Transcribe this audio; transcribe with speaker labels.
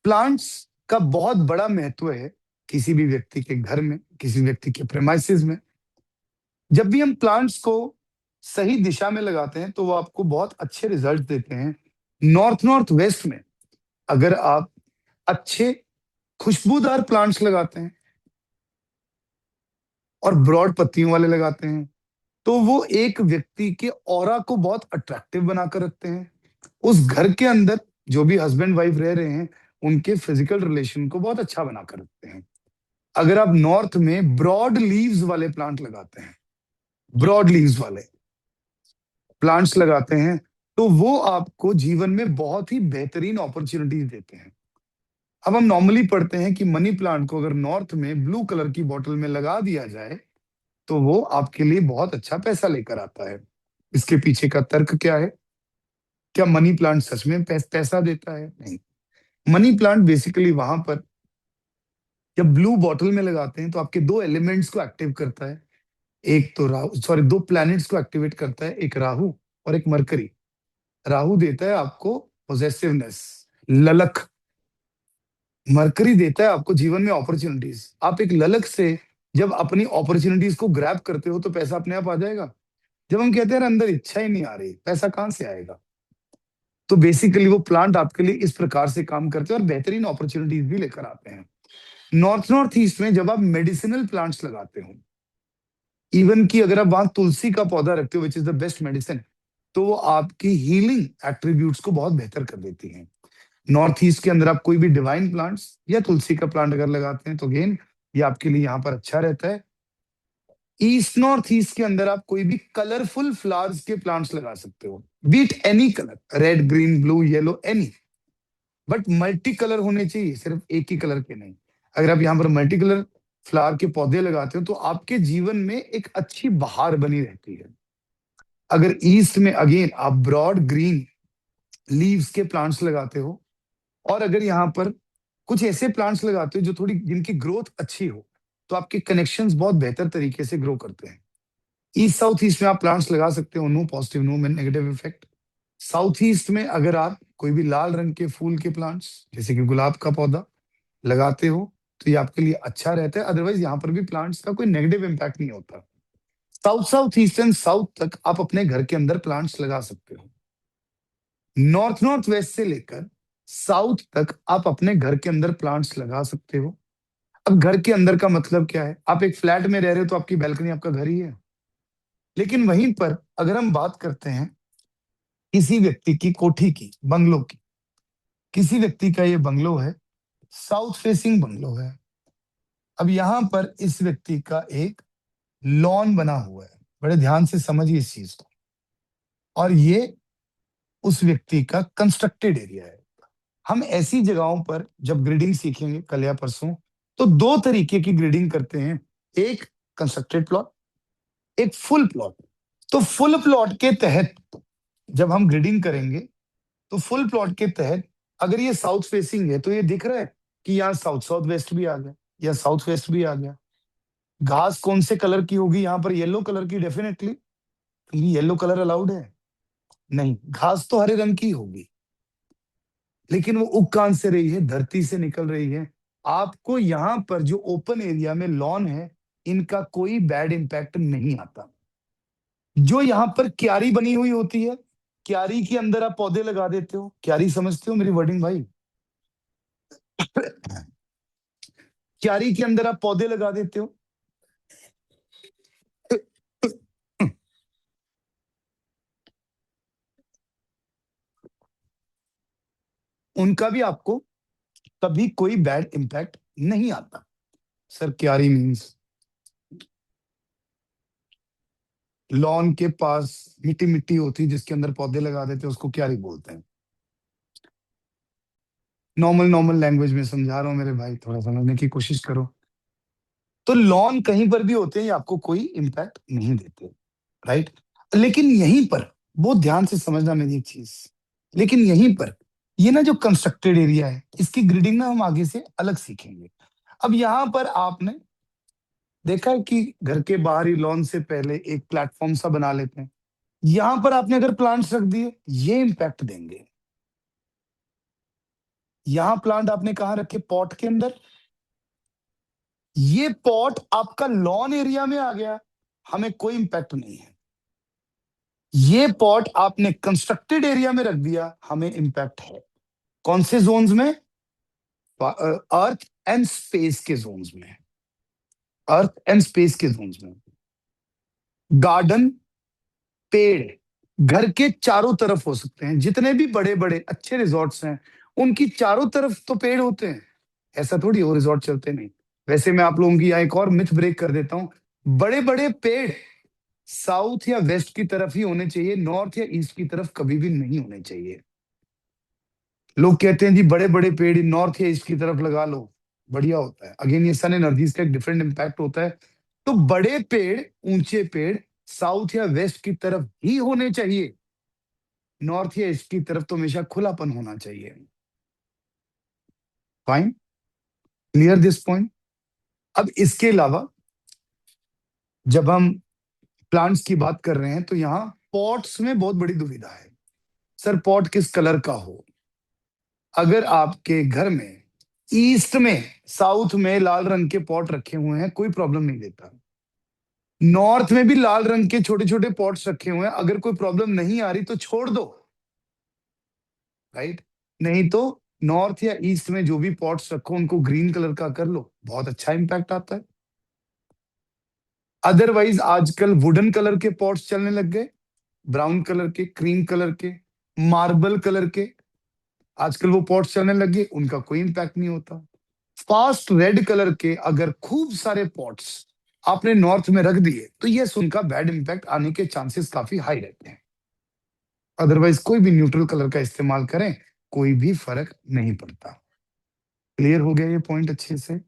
Speaker 1: Plants का बहुत बड़ा महत्व है किसी भी व्यक्ति के घर में, किसी व्यक्ति के प्रेमाइसेस में। जब भी हम प्लांट्स को सही दिशा में लगाते हैं तो वो आपको बहुत अच्छे रिजल्ट देते हैं। नॉर्थ नॉर्थ वेस्ट में अगर आप अच्छे खुशबूदार प्लांट्स लगाते हैं और ब्रॉड पत्तियों वाले लगाते हैं तो वो एक व्यक्ति के ऑरा को बहुत अट्रैक्टिव बनाकर रखते हैं। उस घर के अंदर जो भी हस्बैंड वाइफ रह रहे हैं उनके फिजिकल रिलेशन को बहुत अच्छा बनाकर रखते हैं। अगर आप नॉर्थ में ब्रॉड लीव्स वाले प्लांट लगाते हैं, ब्रॉड लीव्स वाले प्लांट्स लगाते हैं तो वो आपको जीवन में बहुत ही बेहतरीन अपॉर्चुनिटीज देते हैं। अब हम नॉर्मली पढ़ते हैं कि मनी प्लांट को अगर नॉर्थ में ब्लू कलर की बॉटल में लगा दिया जाए तो वो आपके लिए बहुत अच्छा पैसा लेकर आता है। इसके पीछे का तर्क क्या है? क्या मनी प्लांट सच में पैसा देता है? नहीं। मनी प्लांट बेसिकली वहां पर जब ब्लू बॉटल में लगाते हैं तो आपके दो एलिमेंट्स को एक्टिव करता है। एक तो राहु, सॉरी, दो प्लैनेट्स को एक्टिवेट करता है, एक राहु और एक मरकरी। राहु देता है आपको पोजेसिवनेस, ललक। मरकरी देता है आपको जीवन में अपॉर्चुनिटीज। आप एक ललक से जब अपनी अपॉर्चुनिटीज को ग्रैब करते हो तो पैसा अपने आप आ जाएगा। जब हम कहते हैं अंदर इच्छा ही नहीं आ रही, पैसा कहां से आएगा? तो बेसिकली वो प्लांट आपके लिए इस प्रकार से काम करते हैं और बेहतरीन अपॉर्चुनिटीज भी लेकर आते हैं। नॉर्थ नॉर्थ ईस्ट में जब आप मेडिसिनल प्लांट्स लगाते हो, इवन कि अगर आप वहां तुलसी का पौधा रखते हो which is the best medicine, तो वो आपकी हीलिंग एट्रीब्यूट्स को बहुत बेहतर कर देती हैं। नॉर्थ ईस्ट के अंदर आप कोई भी डिवाइन प्लांट्स या तुलसी का प्लांट अगर लगाते हैं तो अगेन ये आपके लिए यहाँ पर अच्छा रहता है। ईस्ट नॉर्थ ईस्ट के अंदर आप कोई भी कलरफुल फ्लावर्स के प्लांट्स लगा सकते हो, be it any colour, red, green, blue, yellow, any, but multi colour होने चाहिए, सिर्फ एक ही कलर के नहीं। अगर आप यहाँ पर मल्टी कलर फ्लावर के पौधे लगाते हो तो आपके जीवन में एक अच्छी बहार बनी रहती है। अगर ईस्ट में अगेन आप ब्रॉड ग्रीन लीव्स के प्लांट्स लगाते हो और अगर यहाँ पर कुछ ऐसे प्लांट्स लगाते हो जो थोड़ी जिनकी ग्रोथ अच्छी हो तो आपके कनेक्शंस बहुत बेहतर तरीके से ग्रो करते हैं। ईस्ट साउथ ईस्ट में आप प्लांट्स लगा सकते हो, no positive no negative effect. South east में अगर आप कोई भी लाल रंग के फूल के प्लांट्स जैसे कि गुलाब का पौधा लगाते हो तो ये आपके लिए अच्छा रहता है। अदरवाइज यहाँ पर भी प्लांट्स का कोई नेगेटिव इम्पैक्ट नहीं होता। South south east and south तक आप अपने घर के अंदर प्लांट्स लगा सकते हो। नॉर्थ नॉर्थ वेस्ट से लेकर साउथ तक आप अपने घर के अंदर प्लांट्स लगा सकते हो। अब घर के अंदर का मतलब क्या है? आप एक फ्लैट में रह रहे हो तो आपकी बैल्कनी आपका घर ही है। लेकिन वहीं पर अगर हम बात करते हैं किसी व्यक्ति की कोठी की, बंगलो की, किसी व्यक्ति का ये बंगलो है, साउथ फेसिंग बंगलो है। अब यहां पर इस व्यक्ति का एक लॉन बना हुआ है, बड़े ध्यान से समझिए इस चीज को, और ये उस व्यक्ति का कंस्ट्रक्टेड एरिया है। हम ऐसी जगहों पर जब ग्रिडिंग सीखेंगे कल या परसों तो दो तरीके की ग्रिडिंग करते हैं, एक कंस्ट्रक्टेड प्लॉट, एक फुल प्लॉट। तो फुल प्लॉट के तहत जब हम ग्रिडिंग करेंगे तो फुल प्लॉट के तहत अगर ये साउथ फेसिंग है तो ये दिख रहा है कि यहाँ साउथ साउथ वेस्ट भी आ गया या साउथ वेस्ट भी आ गया। घास कौन से कलर की होगी? यहाँ पर येलो कलर की डेफिनेटली। येलो कलर अलाउड है? नहीं, घास तो हरे रंग की होगी, लेकिन वो उग कहां से रही है? धरती से निकल रही है। आपको यहाँ पर जो ओपन एरिया में लॉन है इनका कोई बैड इंपैक्ट नहीं आता। जो यहाँ पर क्यारी बनी हुई होती है, क्यारी के अंदर आप पौधे लगा देते हो। क्यारी समझते हो मेरी वर्डिंग भाई? क्यारी के अंदर आप पौधे लगा देते हो। उनका भी आपको कभी कोई बैड इंपैक्ट नहीं आता। सर क्यारी मीन्स लॉन के पास मिट्टी मिट्टी होती है जिसके अंदर पौधे लगा देते हैं, उसको क्यारी बोलते हैं। नॉर्मल नॉर्मल लैंग्वेज में समझा रहा हूं मेरे भाई, थोड़ा समझने की कोशिश करो। तो लॉन कहीं पर भी होते हैं, ये आपको कोई इंपैक्ट नहीं देते, राइट? लेकिन यहीं पर बहुत ध्यान से समझना मेरी एक चीज, लेकिन यहीं पर ये ना जो कंस्ट्रक्टेड एरिया है इसकी ग्रिडिंग ना हम आगे से अलग सीखेंगे। अब यहां पर आपने देखा है कि घर के बाहर ही लॉन से पहले एक प्लेटफॉर्म सा बना लेते हैं। यहां पर आपने अगर प्लांट्स रख दिए, ये इंपैक्ट देंगे। यहां प्लांट आपने कहां रखे? पॉट के अंदर। ये पॉट आपका लॉन एरिया में आ गया, हमें कोई इंपैक्ट नहीं है। ये पॉट आपने कंस्ट्रक्टेड एरिया में रख दिया, हमें इंपैक्ट है। कौन से जोन्स में? अर्थ एंड स्पेस के जोन्स में। अर्थ एंड स्पेस के जोन्स में। गार्डन, पेड़ घर के चारों तरफ हो सकते हैं। जितने भी बड़े बड़े अच्छे रिजॉर्ट्स हैं, उनकी चारों तरफ तो पेड़ होते हैं। ऐसा थोड़ी हो रिजॉर्ट चलते नहीं। वैसे मैं आप लोगों की यहाँ एक और मिथ ब्रेक कर देता हूं। बड़े बड़े पेड़ साउथ या वेस्ट की तरफ ही होने चाहिए, नॉर्थ या ईस्ट की तरफ कभी भी नहीं होने चाहिए। लोग कहते हैं जी बड़े बड़े पेड़ नॉर्थ या ईस्ट की तरफ लगा लो, बढ़िया होता है। अगेन ये सन एनर्जीज का एक डिफरेंट इम्पैक्ट होता है। तो बड़े पेड़, ऊंचे पेड़ साउथ या वेस्ट की तरफ ही होने चाहिए। नॉर्थ या ईस्ट की तरफ तो हमेशा खुलापन होना चाहिए। Fine, clear this point. अब इसके अलावा जब हम प्लांट्स की बात कर रहे हैं, तो यहाँ पॉट्स में बहुत बड़ी दुविधा है। सर पॉट किस कलर का हो? अगर आपके घर में ईस्ट में, साउथ में लाल रंग के पॉट रखे हुए हैं, कोई प्रॉब्लम नहीं देता। नॉर्थ में भी लाल रंग के छोटे छोटे पॉट्स रखे हुए हैं, अगर कोई प्रॉब्लम नहीं आ रही तो छोड़ दो, राइट। नहीं तो नॉर्थ या ईस्ट में जो भी पॉट्स रखो उनको ग्रीन कलर का कर लो, बहुत अच्छा इंपैक्ट आता है। अदरवाइज आजकल वुडन कलर के पॉट्स चलने लग गए, ब्राउन कलर के, क्रीम कलर के, मार्बल कलर के, आजकल वो पॉट्स चलने लग गए, उनका कोई इंपैक्ट नहीं होता। फास्ट रेड कलर के अगर खूब सारे पॉट्स आपने नॉर्थ में रख दिए, तो यस उनका बैड इंपैक्ट आने के चांसेस काफी हाई रहते हैं। अदरवाइज कोई भी न्यूट्रल कलर का इस्तेमाल करें, कोई भी फर्क नहीं पड़ता। क्लियर हो गया ये पॉइंट अच्छे से?